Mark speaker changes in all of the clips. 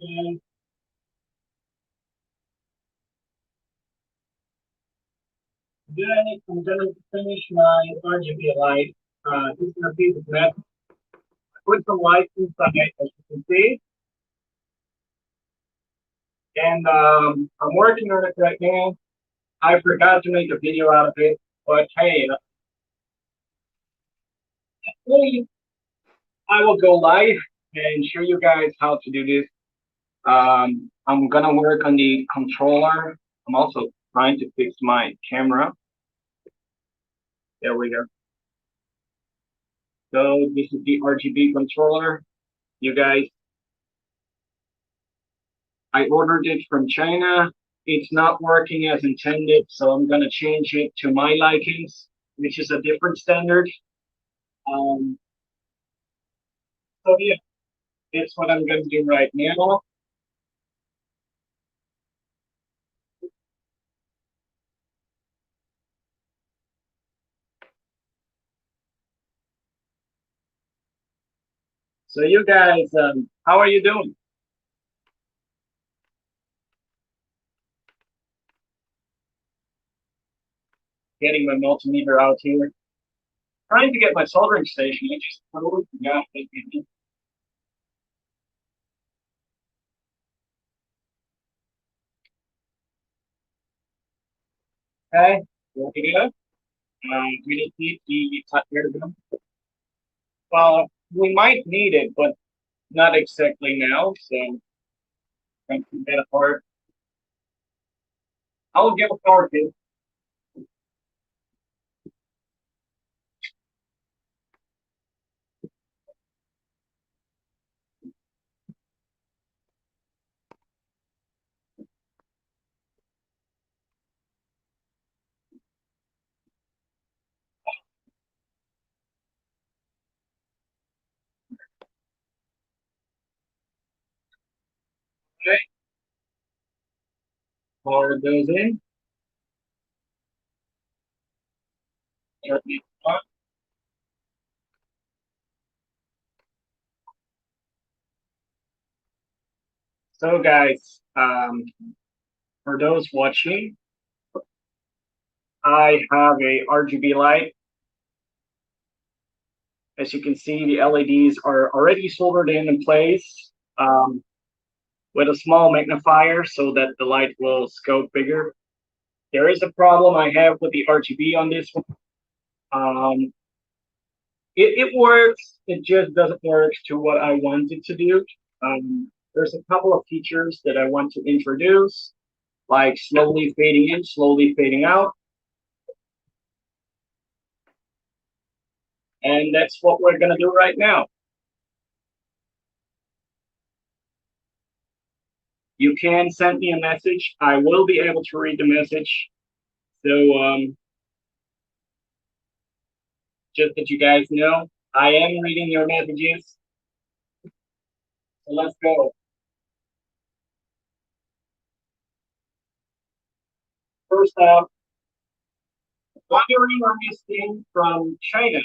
Speaker 1: And then I'm gonna finish my RGB light. This is a piece of metal. Put some lights inside, as you can see. And I'm working on it right now. I forgot to make a video out of it, but hey, hopefully I will go live and show you guys how to do this. I'm gonna work on the controller. I'm also trying to fix my camera. There we go. So this is the RGB controller. You guys, I ordered it from China. It's not working as intended, so I'm gonna change it to my likings, which is a different standard. Um, so yeah, that's what I'm gonna do right now. So you guys, how are you doing? Getting my multimeter out here. Trying to get my soldering station. I just totally forgot. Okay, there we go. We just need the top here to go. Well, we might need it, but not exactly now. So I'm keep that apart. I'll give a power to. Okay, power goes in. Turn it on. So guys, for those watching, I have a RGB light. As you can see, the LEDs are already soldered in place with a small magnifier so that the light will scope bigger. There is a problem I have with the RGB on this one. Um, it works, it just doesn't work to what I want it to do. There's a couple of features that I want to introduce, like slowly fading in, slowly fading out. And that's what we're gonna do right now. You can send me a message. I will be able to read the message. So just that you guys know, I am reading your messages. So let's go. First off, wondering on this thing from China.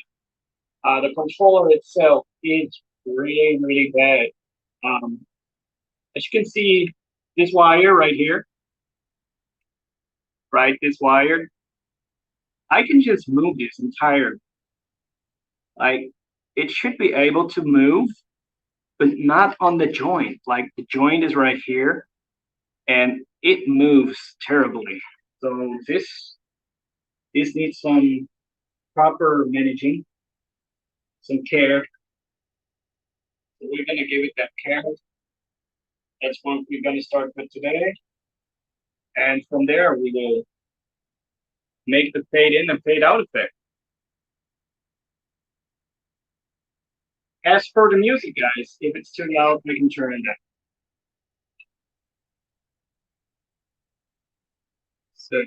Speaker 1: The controller itself is really, really bad. Um, as you can see, this wire right here, right? This wire, I can just move this entire, like, it should be able to move, but not on the joint. Like, the joint is right here, and it moves terribly. So this needs some proper managing, some care. So we're gonna give it that care. That's what we're gonna start with today. And from there, we will make the fade in and fade out effect. As for the music, guys, if it's too loud, we can turn it down. So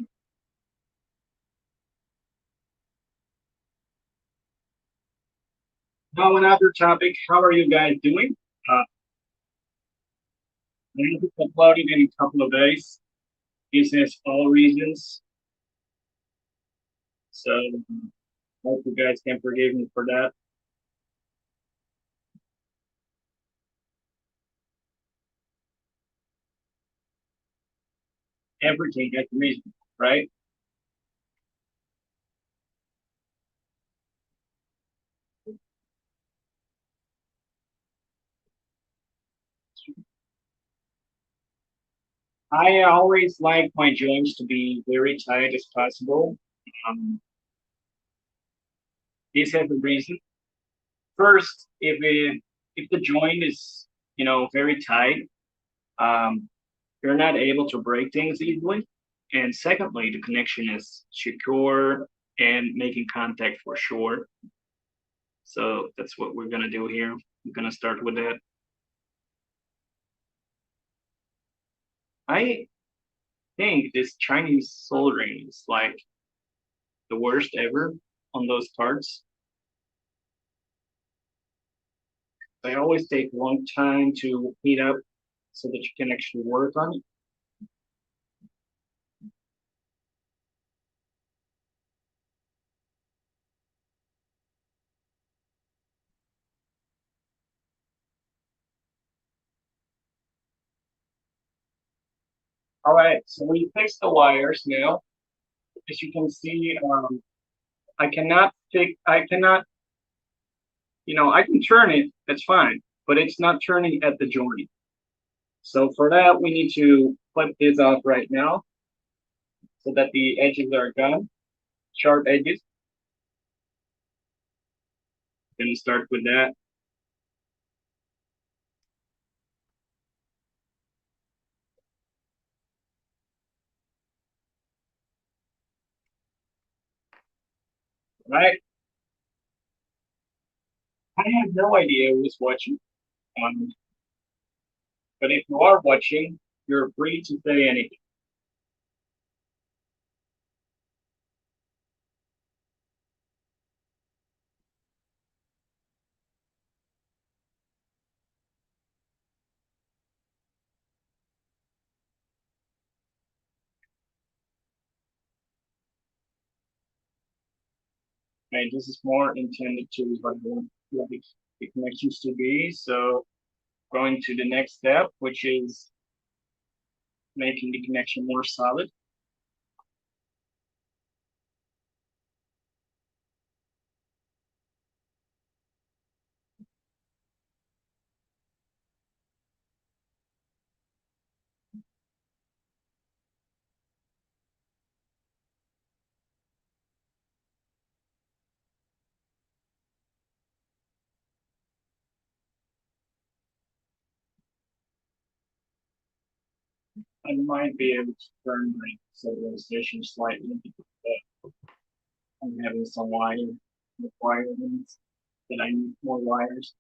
Speaker 1: now another topic. How are you guys doing? Uh, we will upload it in a couple of days. This is all reasons. So hope you guys can forgive me for that. everything has a reason, right? I always like my joints to be very tight as possible. Um, this has a reason. First, if the joint is very tight, um, you're not able to break things easily. And secondly, the connection is secure and making contact for sure. So that's what we're gonna do here. We're gonna start with that. I think this Chinese soldering is like the worst ever on those parts. They always take a long time to heat up so that you can actually work on it. All right, so we fixed the wires now. As you can see, I cannot, I can turn it, that's fine, but it's not turning at the joint. So for that, we need to flip this off right now so that the edges are gone, sharp edges. Gonna start with that. Right? I have no idea who's watching, um, but if you are watching, you're free to say anything. Right? This is more intended to what I want the connections to be. So going to the next step, which is making the connection more solid. I might be able to turn my civilization slightly, but I'm having some wire requirements that I need more wires.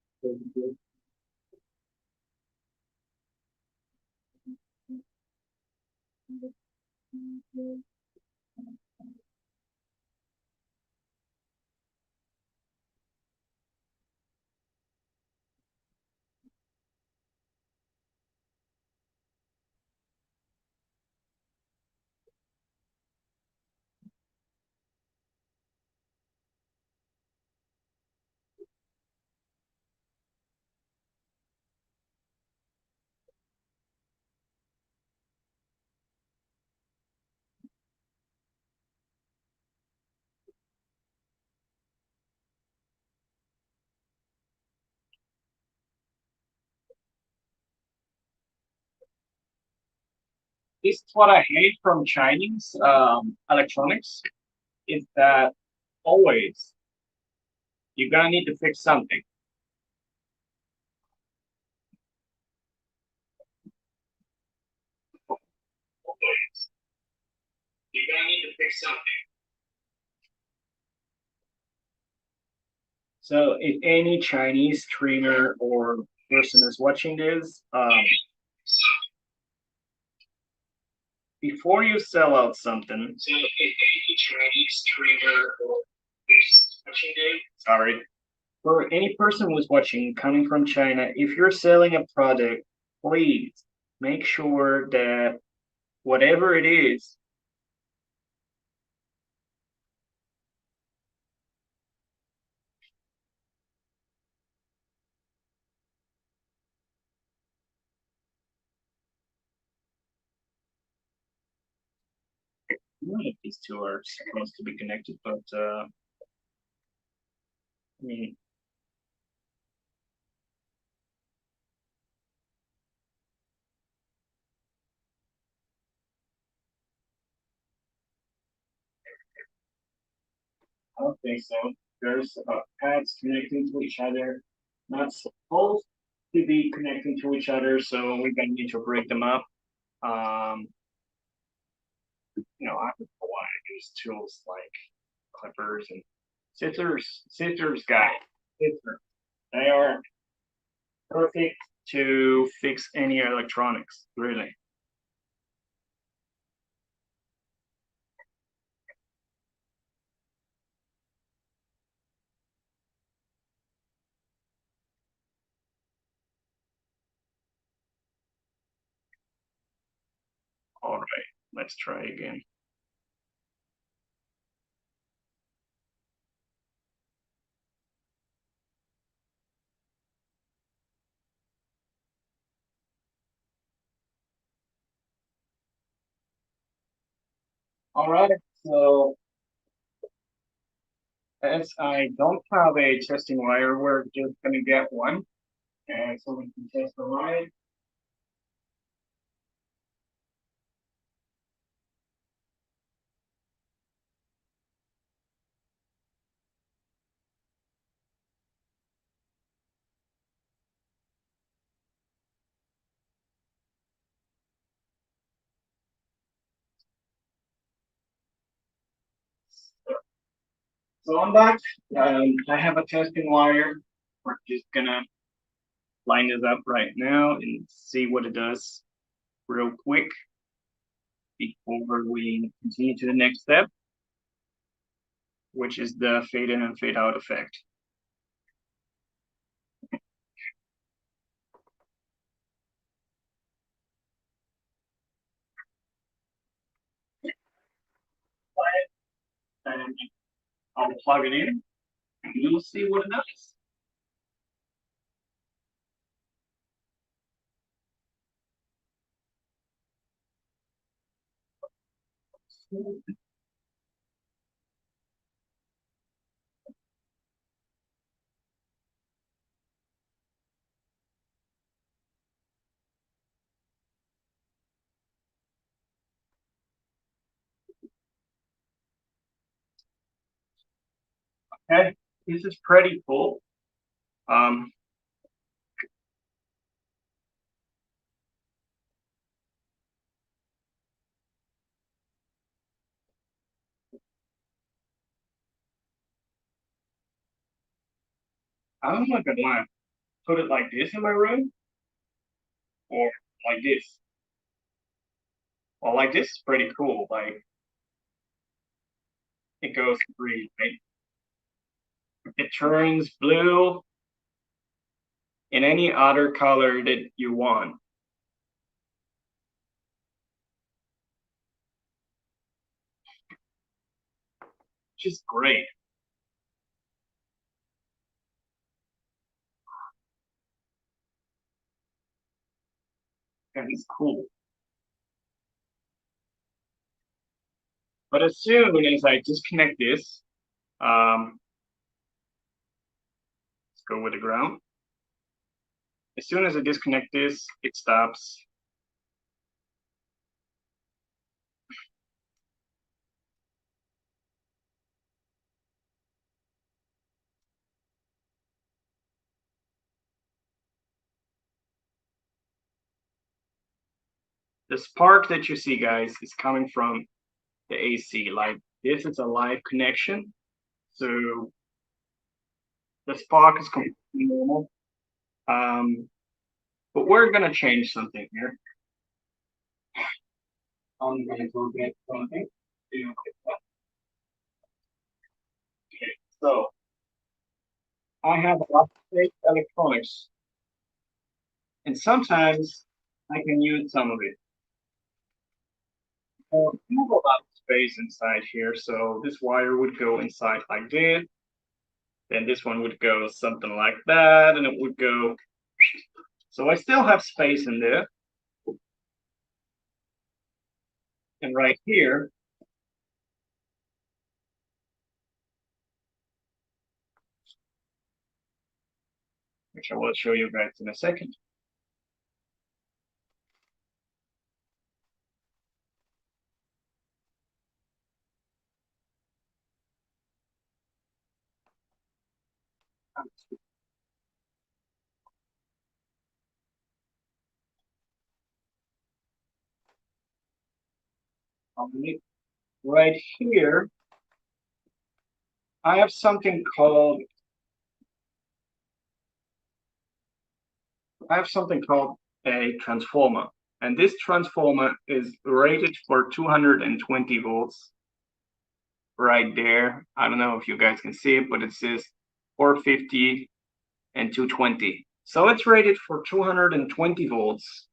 Speaker 1: This is what I hate from Chinese electronics is that always you're gonna need to fix something. Always. You're gonna need to fix something. So if any Chinese streamer or person is watching this, before you sell out something, so if any Chinese streamer or person is watching this, sorry, for any person who's watching coming from China, if you're selling a product, please make sure that whatever it is, don't know if these two are supposed to be connected, but I mean, I don't think so. There's pads connecting to each other, not supposed to be connecting to each other, so we're gonna need to break them up. I don't know why I use tools like clippers and scissors. Scissors, guys, scissors. They are perfect to fix any electronics, really. All right, let's try again. All right, so as I don't have a testing wire, we're just gonna get one, and so we can test the line. So on that, I have a testing wire. We're just gonna line this up right now and see what it does real quick before we continue to the next step, which is the fade in and fade out effect. And I'll plug it in and you'll see what it does. Okay, this is pretty cool. Um, I'm not gonna lie, put it like this in my room or like this. Well, like this is pretty cool. Like it goes green, right? It turns blue in any other color that you want. Which is great. And it's cool. But as soon as I disconnect this, let's go with the ground. As soon as I disconnect this, it stops. The spark that you see, guys, is coming from the AC. Like this is a live connection. So the spark is completely normal. But we're gonna change something here. I'm gonna go get something. Okay, so I have a lot of fake electronics, and sometimes I can use some of it. I have a lot of space inside here, so this wire would go inside like this. Then this one would go something like that, and it would go. So I still have space in there. And right here, which I will show you guys in a second. Right here, I have something called a transformer. And this transformer is rated for 220 volts right there. I don't know if you guys can see it, but it says 450 and 220. So it's rated for 220 volts.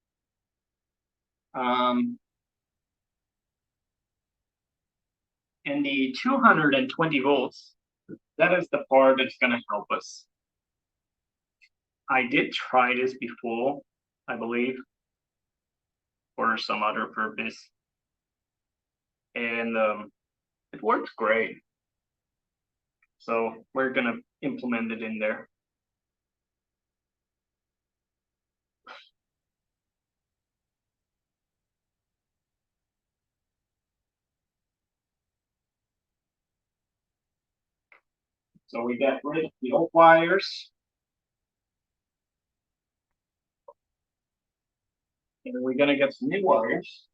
Speaker 1: And the 220 volts, that is the part that's going to help us. I did try this before, I believe, for some other purpose. And it works great. So we're going to implement it in there. So we got rid of the old wires. And we're going to get some new wires.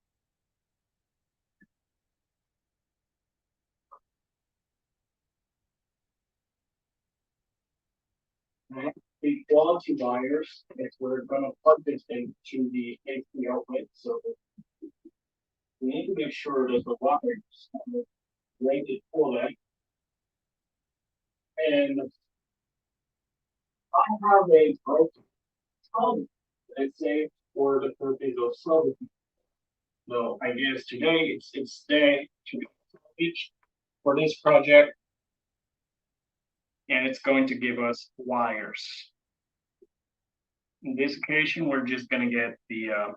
Speaker 1: The quality wires is we're going to plug this into the AC outlet. So we need to make sure that the wires are rated for that. And I have a broken solder, let's say, for the purpose of solving. So I guess today it's day to each for this project, and it's going to give us wires. In this occasion, we're just going to get the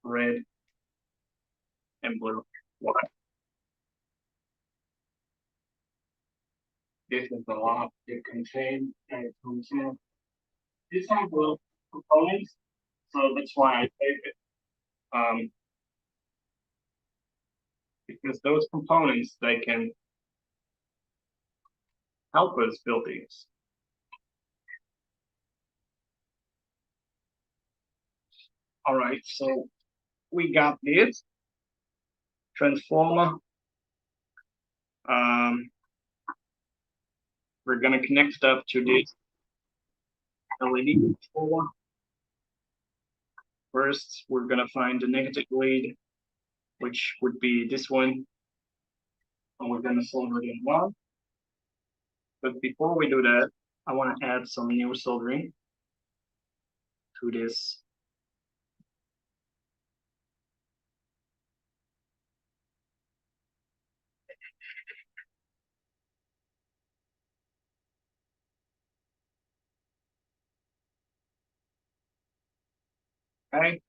Speaker 1: red and blue wire. This is the lot it contains, and it contains this has little components, so that's why I saved it. Because those components, they can help us build these. All right, so we got this transformer. We're gonna connect it up to this LED controller. First, we're gonna find the negative lead, which would be this one, and we're gonna solder it in one. But before we do that, I want to add some new soldering to this. Okay,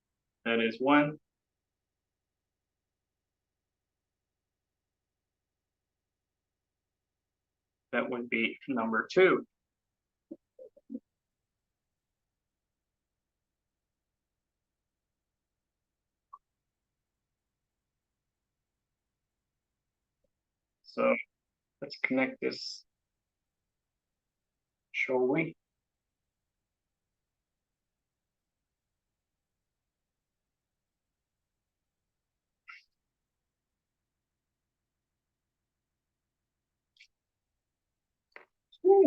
Speaker 1: that is one. That would be number two. So let's connect this, shall we? Today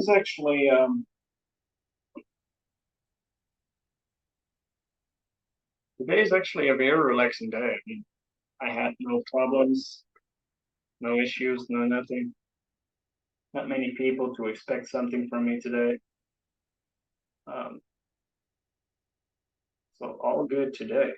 Speaker 1: is actually a very relaxing day. I mean, I had no problems, no issues, no nothing. Not many people to expect something from me today. So all good today.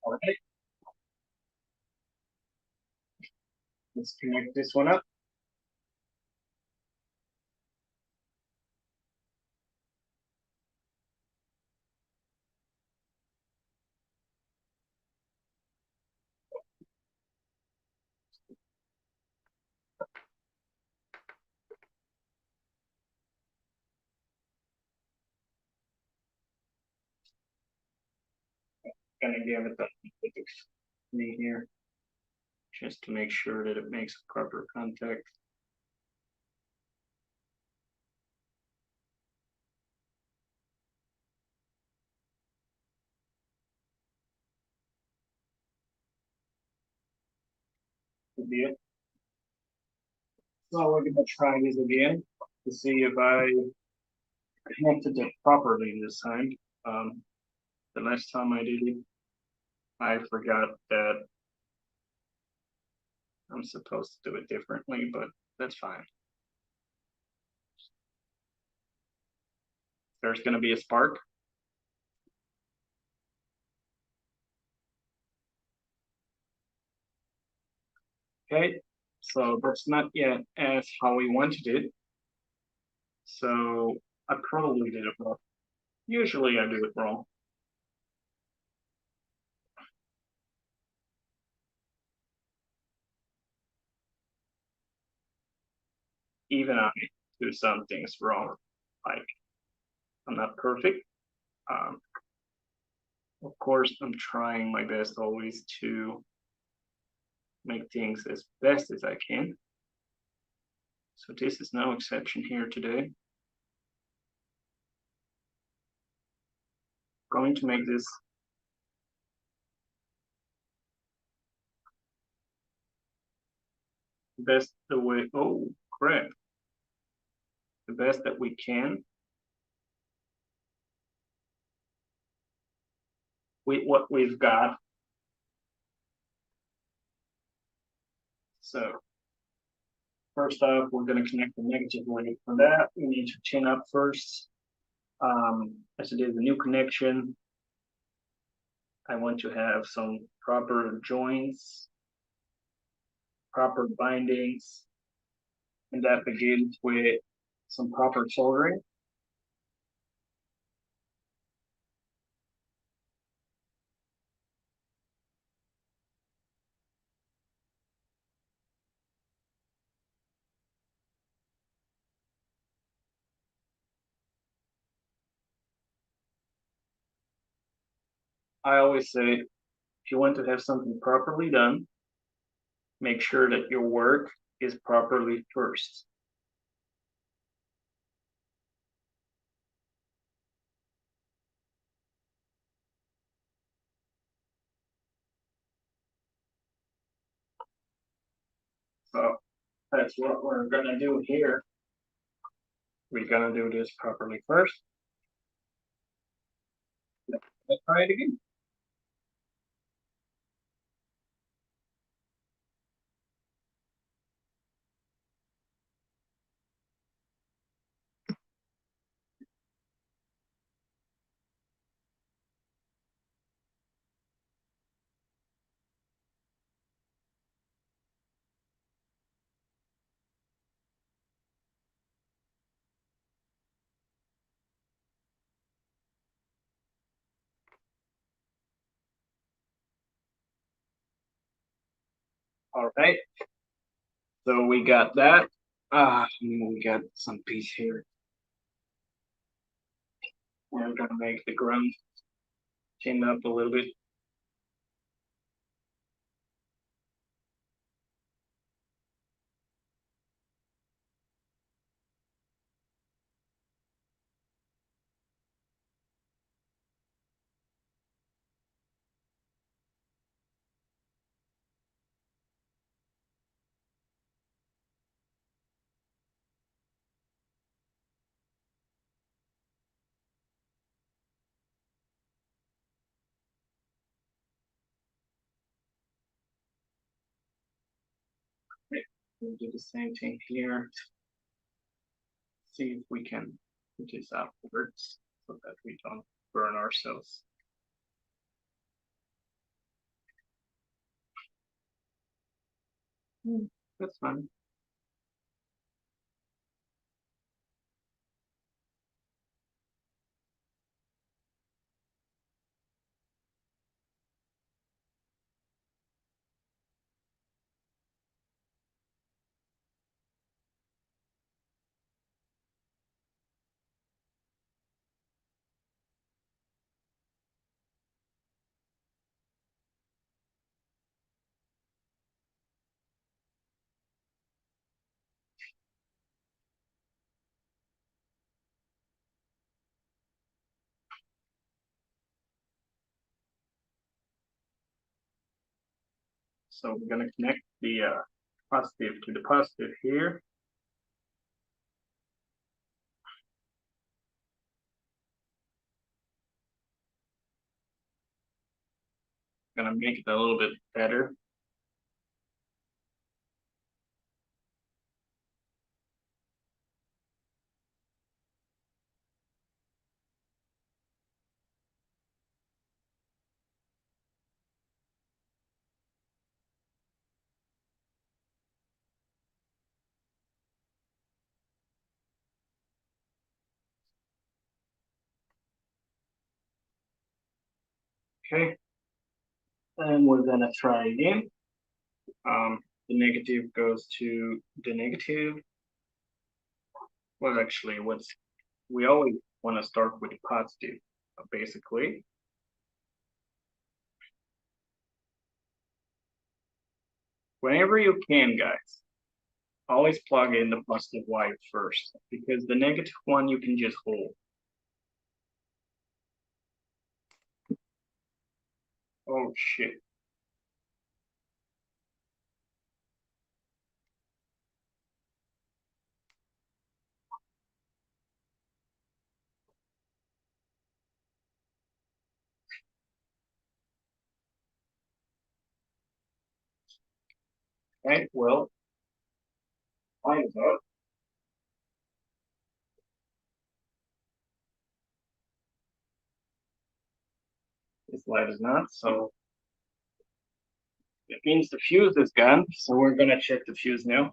Speaker 1: All right, let's connect this one up. Gonna give it the me here just to make sure that it makes proper contact. Could be it. So we're gonna try this again to see if I connected it properly this time. The last time I did it, I forgot that I'm supposed to do it differently, but that's fine. There's gonna be a spark. Okay, so that's not yet as how we wanted it. So I probably did it wrong. Usually I do it wrong. Even I do some things wrong. Like I'm not perfect. Um, of course, I'm trying my best always to make things as best as I can. So this is no exception here today. Going to make this best the way, oh crap, the best that we can with what we've got. So first off, we're going to connect the negative link. For that, we need to chain up first. As it is a new connection, I want to have some proper joints, proper bindings, and that begins with some proper soldering. I always say, if you want to have something properly done, make sure that your work is properly first. So that's what we're gonna do here. We're gonna do this properly first. Let's try it again. All right. So we got that. We got some piece here. We're gonna make the ground chin up a little bit. We'll do the same thing here. See if we can put this afterwards so that we don't burn ourselves. That's fine. So we're going to connect the positive to the positive here. Going to make it a little bit better. Okay. And we're going to try again. The negative goes to the negative. Well, actually, we always want to start with the positive, basically. Whenever you can, guys, always plug in the positive wire first, because the negative one you can just hold. Oh, shit. Okay, well, fine about. This light is not, so it means the fuse is gone. So we're gonna check the fuse now.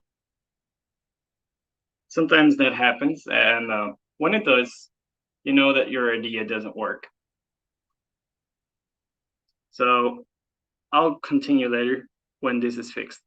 Speaker 1: Sometimes that happens, and when it does, you know that your idea doesn't work. So I'll continue later when this is fixed.